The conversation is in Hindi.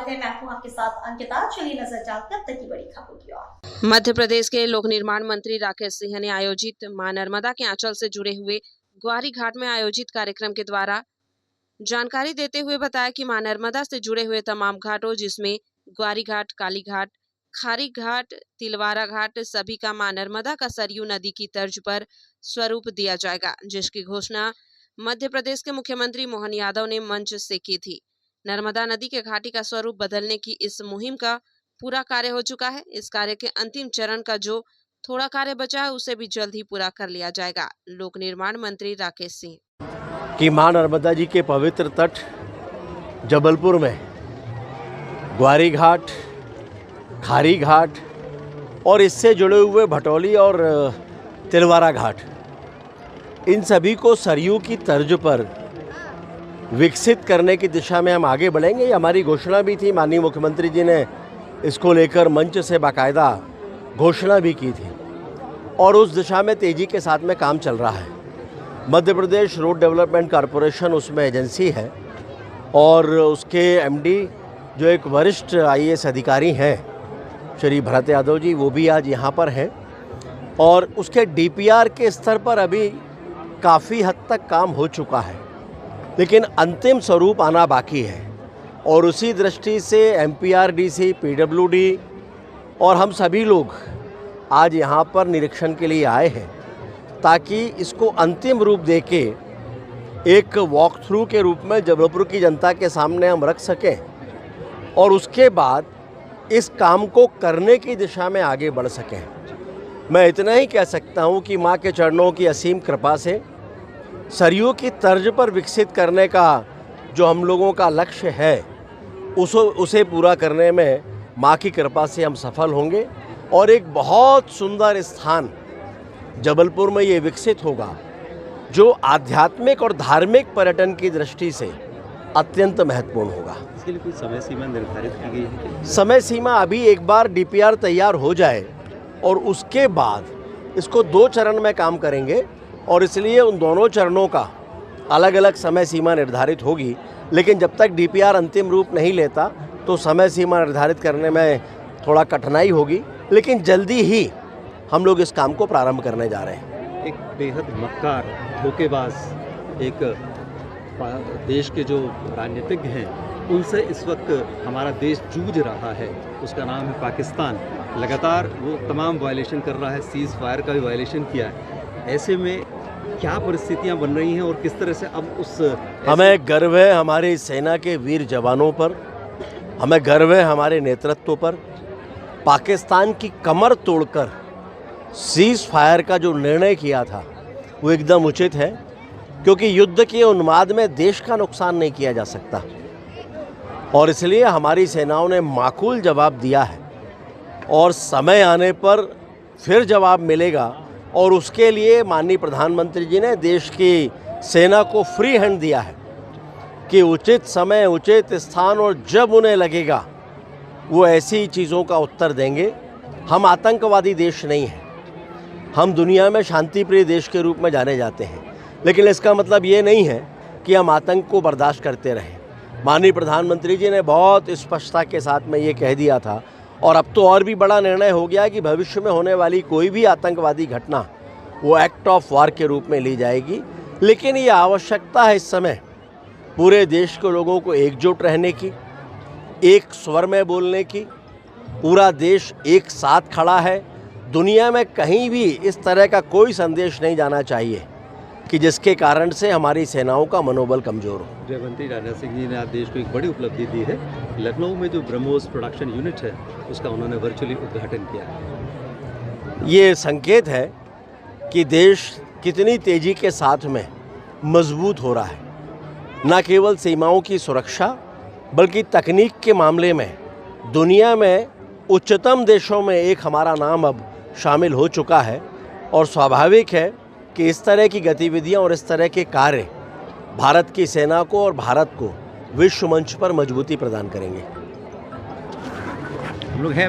स्वागत है। मैं हूं आपके साथ अंकिता। चलिए नजर डालते हैं अब तक की बड़ी खबरों की ओर। मध्य प्रदेश के लोक निर्माण मंत्री राकेश सिंह ने आयोजित मां नर्मदा के आंचल से जुड़े हुए ग्वारी घाट में आयोजित कार्यक्रम के द्वारा जानकारी देते हुए बताया कि मां नर्मदा से जुड़े हुए तमाम घाटों जिसमें ग्वारी घाट, काली घाट, खारी घाट, तिलवारा घाट सभी का मां नर्मदा का सरयू नदी की तर्ज पर स्वरूप दिया जाएगा, जिसकी घोषणा मध्य प्रदेश के मुख्यमंत्री मोहन यादव ने मंच से की थी। नर्मदा नदी के घाटी का स्वरूप बदलने की इस मुहिम का पूरा कार्य हो चुका है। इस कार्य के अंतिम चरण का जो थोड़ा कार्य बचा है उसे भी जल्द ही पूरा कर लिया जाएगा। लोक निर्माण मंत्री राकेश सिंह कि मां नर्मदा जी के पवित्र तट जबलपुर में ग्वारी घाट, खारी घाट और इससे जुड़े हुए भटौली और तिलवारा घाट, इन सभी को सरयू की तर्ज पर विकसित करने की दिशा में हम आगे बढ़ेंगे। ये हमारी घोषणा भी थी। माननीय मुख्यमंत्री जी ने इसको लेकर मंच से बाकायदा घोषणा भी की थी और उस दिशा में तेज़ी के साथ में काम चल रहा है। Madhya Pradesh road development corporation उसमें एजेंसी है और उसके एमडी जो एक वरिष्ठ आईएएस अधिकारी हैं श्री भरत यादव जी, वो भी आज यहाँ पर हैं और उसके डीपीआर के स्तर पर अभी काफ़ी हद तक काम हो चुका है, लेकिन अंतिम स्वरूप आना बाकी है। और उसी दृष्टि से एमपीआरडीसी, पीडब्ल्यूडी और हम सभी लोग आज यहाँ पर निरीक्षण के लिए आए हैं ताकि इसको अंतिम रूप देके एक वॉक थ्रू के रूप में जबलपुर की जनता के सामने हम रख सकें और उसके बाद इस काम को करने की दिशा में आगे बढ़ सकें। मैं इतना ही कह सकता हूँ कि माँ के चरणों की असीम कृपा से सरयू की तर्ज पर विकसित करने का जो हम लोगों का लक्ष्य है उसे पूरा करने में माँ की कृपा से हम सफल होंगे और एक बहुत सुंदर स्थान जबलपुर में ये विकसित होगा जो आध्यात्मिक और धार्मिक पर्यटन की दृष्टि से अत्यंत महत्वपूर्ण होगा। इसके लिए कोई समय सीमा निर्धारित की गई है? समय सीमा अभी एक बार डीपीआर तैयार हो जाए और उसके बाद इसको 2 चरण में काम करेंगे और इसलिए उन दोनों चरणों का अलग अलग समय सीमा निर्धारित होगी। लेकिन जब तक डीपीआर अंतिम रूप नहीं लेता तो समय सीमा निर्धारित करने में थोड़ा कठिनाई होगी, लेकिन जल्दी ही हम लोग इस काम को प्रारंभ करने जा रहे हैं। एक बेहद मक्कार, धोखेबाज एक देश के जो राजनीतिज्ञ हैं उनसे इस वक्त हमारा देश जूझ रहा है, उसका नाम है पाकिस्तान। लगातार वो तमाम वायलेशन कर रहा है, सीज़ फायर का भी वायलेशन किया है। ऐसे में क्या परिस्थितियां बन रही हैं और किस तरह से अब उस हमें गर्व है हमारी सेना के वीर जवानों पर, हमें गर्व है हमारे नेतृत्व पर। पाकिस्तान की कमर तोड़कर सीज़ फायर का जो निर्णय किया था वो एकदम उचित है, क्योंकि युद्ध के उन्माद में देश का नुकसान नहीं किया जा सकता और इसलिए हमारी सेनाओं ने माकूल जवाब दिया है और समय आने पर फिर जवाब मिलेगा। और उसके लिए माननीय प्रधानमंत्री जी ने देश की सेना को फ्री हैंड दिया है कि उचित समय, उचित स्थान और जब उन्हें लगेगा वो ऐसी चीज़ों का उत्तर देंगे। हम आतंकवादी देश नहीं हैं, हम दुनिया में शांतिप्रिय देश के रूप में जाने जाते हैं, लेकिन इसका मतलब ये नहीं है कि हम आतंक को बर्दाश्त करते रहें। माननीय प्रधानमंत्री जी ने बहुत स्पष्टता के साथ में ये कह दिया था और अब तो और भी बड़ा निर्णय हो गया कि भविष्य में होने वाली कोई भी आतंकवादी घटना वो एक्ट ऑफ वार के रूप में ली जाएगी। लेकिन ये आवश्यकता है इस समय पूरे देश के लोगों को एकजुट रहने की, एक स्वर में बोलने की। पूरा देश एक साथ खड़ा है। दुनिया में कहीं भी इस तरह का कोई संदेश नहीं जाना चाहिए कि जिसके कारण से हमारी सेनाओं का मनोबल कमज़ोर हो। गृहमंत्री राजनाथ सिंह जी ने आज देश को एक बड़ी उपलब्धि दी है। लखनऊ में जो ब्रह्मोस प्रोडक्शन यूनिट है उसका उन्होंने वर्चुअली उद्घाटन किया है। ये संकेत है कि देश कितनी तेज़ी के साथ में मजबूत हो रहा है। न केवल सीमाओं की सुरक्षा बल्कि तकनीक के मामले में दुनिया में उच्चतम देशों में एक हमारा नाम अब शामिल हो चुका है और स्वाभाविक है कि इस तरह की गतिविधियां और इस तरह के कार्य भारत की सेना को और भारत को विश्व मंच पर मजबूती प्रदान करेंगे। हम लोग हैं